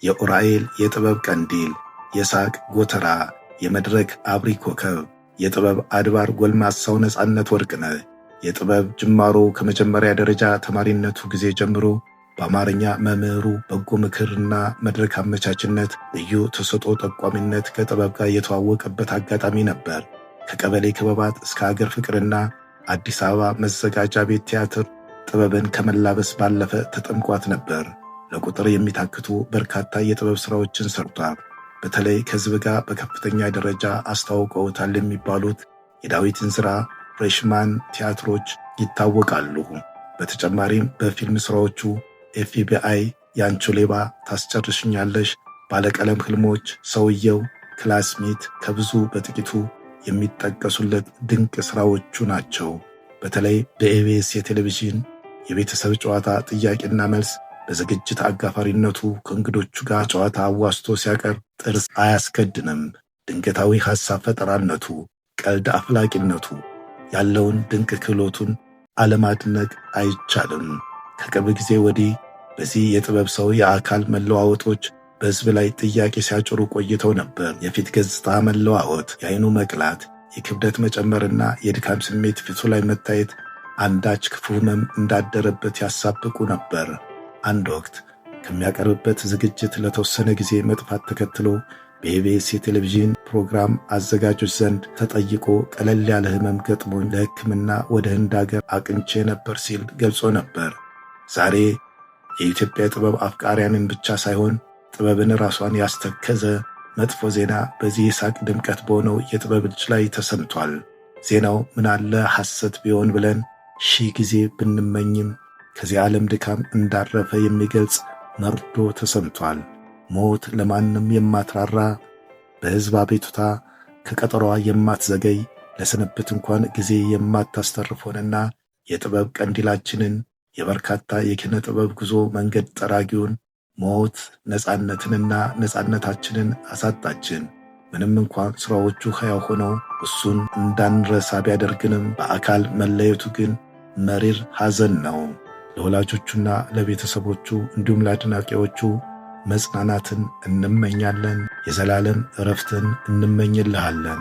የኡራኤል የጥበብ ቀንዲል፣ የሳቅ ጎተራ፣ የመድረክ አብሪ ኮከብ፣ የጥበብ አድባር ጎልማሳው ነጻነት ወርቅነህ የጥበብ ጅማሮ ከመጀመሪያ ደረጃ ተማሪነቱ ጊዜ ጀምሮ በአማርኛ መምህሩ በጎ ምክርና መድረክ አመቻችነት ልዩ ተሰጥኦ ጠቋሚነት ከጥበብ ጋር የተዋወቀበት አጋጣሚ ነበር። ከቀበሌ ክበባት እስከ ሀገር ፍቅርና አዲስ አበባ መዘጋጃ ቤት ቲያትር ጥበብን ከመላበስ ባለፈ ተጠምቋት ነበር። ለቁጥር የሚታክቱ በርካታ የጥበብ ሥራዎችን ሰርቷል። በተለይ ከሕዝብ ጋር በከፍተኛ ደረጃ አስተዋውቀውታል የሚባሉት የዳዊት እንዝራ ፍሬሽማን ቲያትሮች ይታወቃሉ። በተጨማሪም በፊልም ሥራዎቹ ኤፍቢአይ፣ ያንቹ ሌባ፣ ታስጨርሽኛለሽ፣ ባለቀለም ሕልሞች፣ ሰውየው፣ ክላስሜት ከብዙ በጥቂቱ የሚጠቀሱለት ድንቅ ሥራዎቹ ናቸው። በተለይ በኢቢኤስ የቴሌቪዥን የቤተሰብ ጨዋታ ጥያቄና መልስ በዝግጅት አጋፋሪነቱ ከእንግዶቹ ጋር ጨዋታ አዋስቶ ሲያቀርብ ጥርስ አያስከድንም። ድንገታዊ ሐሳብ ፈጠራነቱ፣ ቀልድ አፍላቂነቱ ያለውን ድንቅ ክህሎቱን አለማድነቅ አይቻልም። ከቅርብ ጊዜ ወዲህ በዚህ የጥበብ ሰው የአካል መለዋወጦች በሕዝብ ላይ ጥያቄ ሲያጭሩ ቆይተው ነበር። የፊት ገጽታ መለዋወጥ፣ የዓይኑ መቅላት፣ የክብደት መጨመርና የድካም ስሜት ፊቱ ላይ መታየት አንዳች ክፉ ሕመም እንዳደረበት ያሳብቁ ነበር። አንድ ወቅት ከሚያቀርብበት ዝግጅት ለተወሰነ ጊዜ መጥፋት ተከትሎ በኢቢኤስ የቴሌቪዥን ፕሮግራም አዘጋጆች ዘንድ ተጠይቆ ቀለል ያለ ሕመም ገጥሞኝ ለሕክምና ወደ ህንድ አገር አቅንቼ ነበር ሲል ገልጾ ነበር። ዛሬ የኢትዮጵያ ጥበብ አፍቃሪያንን ብቻ ሳይሆን ጥበብን ራሷን ያስተከዘ መጥፎ ዜና በዚህ የሳቅ ድምቀት በሆነው የጥበብ ልጅ ላይ ተሰምቷል። ዜናው ምናለ ሐሰት ቢሆን ብለን ሺህ ጊዜ ብንመኝም ከዚህ ዓለም ድካም እንዳረፈ የሚገልጽ መርዶ ተሰምቷል። ሞት ለማንም የማትራራ በሕዝብ አቤቱታ ከቀጠሮዋ የማትዘገይ ለስንብት እንኳን ጊዜ የማታስተርፎንና የጥበብ ቀንዲላችንን የበርካታ የኪነ ጥበብ ጉዞ መንገድ ጠራጊውን ሞት ነጻነትንና ነጻነታችንን አሳጣችን። ምንም እንኳን ሥራዎቹ ሕያው ሆነው እሱን እንዳንረሳ ቢያደርግንም በአካል መለየቱ ግን መሪር ሐዘን ነው። ለወላጆቹና ለቤተሰቦቹ እንዲሁም ለአድናቂዎቹ መጽናናትን እንመኛለን። የዘላለም ዕረፍትን እንመኝልሃለን።